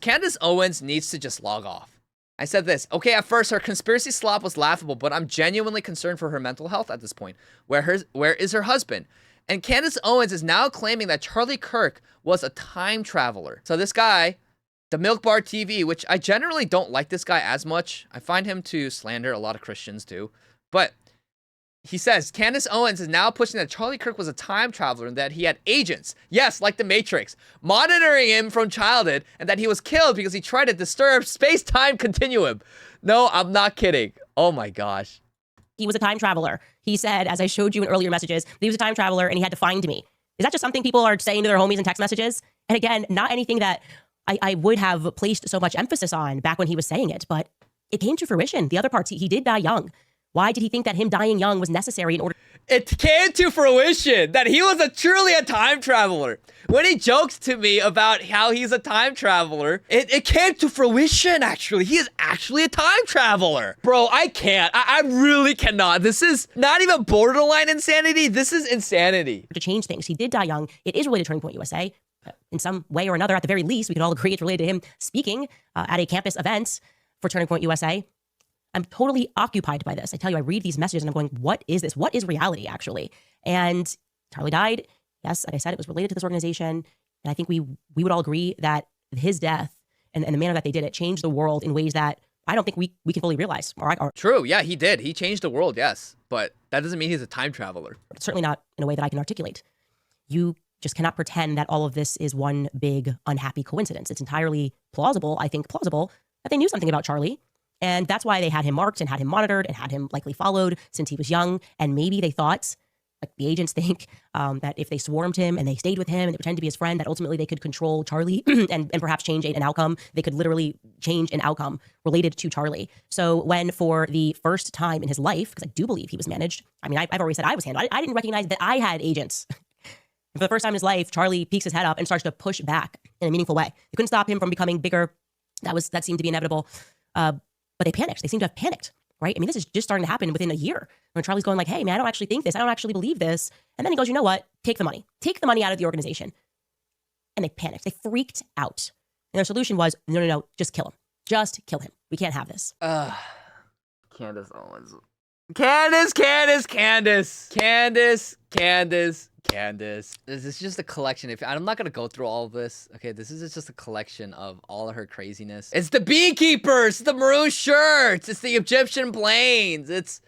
Candace Owens needs to just log off. I said this. Okay, at first, her conspiracy slop was laughable, but I'm genuinely concerned for her mental health at this point. Where is her husband? And Candace Owens is now claiming that Charlie Kirk was a time traveler. So this guy, the Milk Bar TV, which I generally don't like this guy as much. I find him to slander a lot of Christians too. But he says, Candace Owens is now pushing that Charlie Kirk was a time traveler and that he had agents, yes, like the Matrix, monitoring him from childhood, and that he was killed because he tried to disturb space-time continuum. No, I'm not kidding. Oh my gosh. He was a time traveler. He said, as I showed you in earlier messages, that he was a time traveler and he had to find me. Is that just something people are saying to their homies in text messages? And again, not anything that I would have placed so much emphasis on back when he was saying it, but it came to fruition. The other parts, he did die young. Why did he think that him dying young was necessary in order? It came to fruition that he was truly a time traveler. When he jokes to me about how he's a time traveler, it came to fruition, actually. He is actually a time traveler. Bro, I can't. I really cannot. This is not even borderline insanity. This is insanity. To change things. He did die young. It is related to Turning Point USA. In some way or another, at the very least, we can all agree it's related to him speaking at a campus event for Turning Point USA. I'm totally occupied by this. I tell you, I read these messages and I'm going, what is this? What is reality, actually? And Charlie died. Yes, like I said, it was related to this organization. And I think we would all agree that his death and the manner that they did it changed the world in ways that I don't think we can fully realize. True. Yeah, he did. He changed the world, yes. But that doesn't mean he's a time traveler. Certainly not in a way that I can articulate. You just cannot pretend that all of this is one big unhappy coincidence. It's entirely plausible, I think plausible, that they knew something about Charlie. And that's why they had him marked and had him monitored and had him likely followed since he was young. And maybe they thought, like the agents think, that if they swarmed him and they stayed with him and they pretended to be his friend, that ultimately they could control Charlie and perhaps change an outcome. They could literally change an outcome related to Charlie. So when for the first time in his life, because I do believe he was managed, I mean, I've already said I was handled. I didn't recognize that I had agents. For the first time in his life, Charlie peeks his head up and starts to push back in a meaningful way. They couldn't stop him from becoming bigger. That seemed to be inevitable. But they panicked. They seem to have panicked, right? I mean, this is just starting to happen within a year when Charlie's going like, hey, man, I don't actually think this. I don't actually believe this. And then he goes, you know what? Take the money. Take the money out of the organization. And they panicked. They freaked out. And their solution was, no, just kill him. Just kill him. We can't have this. Candace Owens. Candace. This is just a collection. I'm not gonna go through all of this. Okay, this is just a collection of all of her craziness. It's the beekeepers, it's the maroon shirts, it's the Egyptian planes. It's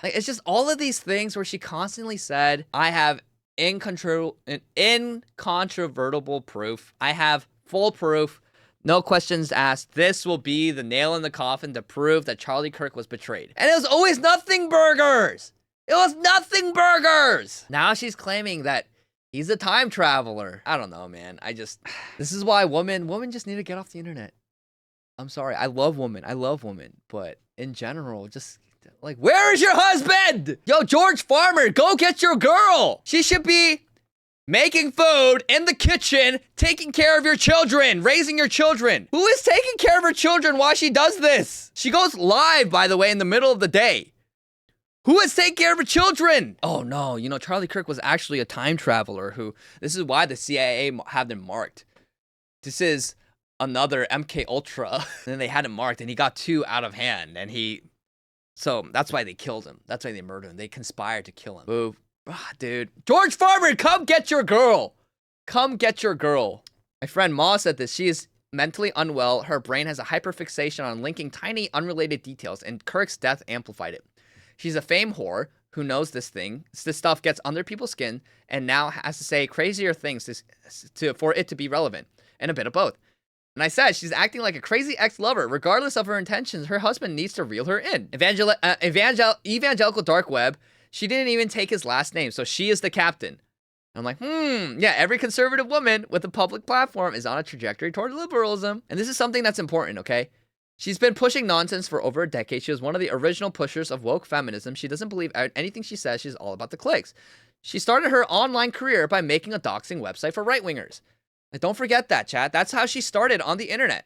just all of these things where she constantly said, I have incontrovertible proof. I have full proof. No questions asked. This will be the nail in the coffin to prove that Charlie Kirk was betrayed. And it was always nothing burgers. It was nothing burgers. Now she's claiming that he's a time traveler. I don't know, man. This is why women just need to get off the internet. I'm sorry. I love women. But in general, just like, where is your husband? Yo, George Farmer, go get your girl. She should be making food in the kitchen, taking care of your children, raising your children. Who is taking care of her children while she does this? She goes live, by the way, in the middle of the day. Who is taking care of her children? Oh no, Charlie Kirk was actually a time traveler this is why the CIA had him marked. This is another MK Ultra. And then they had him marked and he got too out of hand so that's why they killed him. That's why they murdered him. They conspired to kill him. Boo. Dude. George Farmer, come get your girl. Come get your girl. My friend Ma said this. She is mentally unwell. Her brain has a hyperfixation on linking tiny unrelated details, and Kirk's death amplified it. She's a fame whore who knows this stuff gets under people's skin and now has to say crazier things for it to be relevant, and a bit of both. And I said, she's acting like a crazy ex-lover. Regardless of her intentions, her husband needs to reel her in. Evangelical dark web. She didn't even take his last name, so she is the captain. I'm like, yeah, every conservative woman with a public platform is on a trajectory toward liberalism. And this is something that's important, okay? She's been pushing nonsense for over a decade. She was one of the original pushers of woke feminism. She doesn't believe anything she says. She's all about the clicks. She started her online career by making a doxing website for right-wingers. Like, don't forget that, chat. That's how she started on the internet.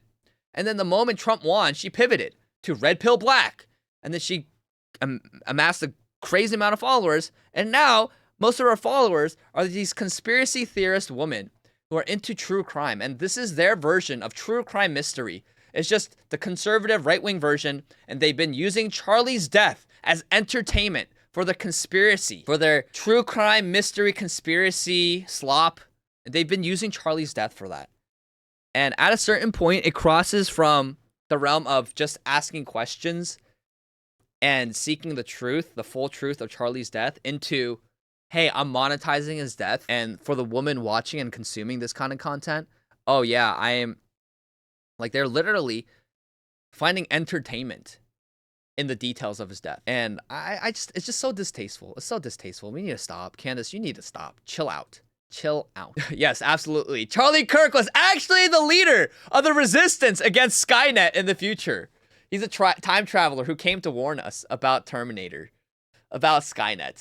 And then the moment Trump won, she pivoted to Red Pill Black. And then she amassed a crazy amount of followers, and now most of our followers are these conspiracy theorist women who are into true crime, and this is their version of true crime mystery. It's just the conservative right-wing version, and they've been using Charlie's death as entertainment for the conspiracy, for their true crime mystery conspiracy slop. They've been using Charlie's death for that. And at a certain point, it crosses from the realm of just asking questions and seeking the truth, the full truth of Charlie's death, into, hey, I'm monetizing his death. And for the woman watching and consuming this kind of content, oh yeah, I am, like, they're literally finding entertainment in the details of his death. And I just, it's just so distasteful. It's so distasteful. We need to stop. Candace, you need to stop. Chill out. Chill out. Yes, absolutely. Charlie Kirk was actually the leader of the resistance against Skynet in the future. He's a time traveler who came to warn us about Terminator, about Skynet.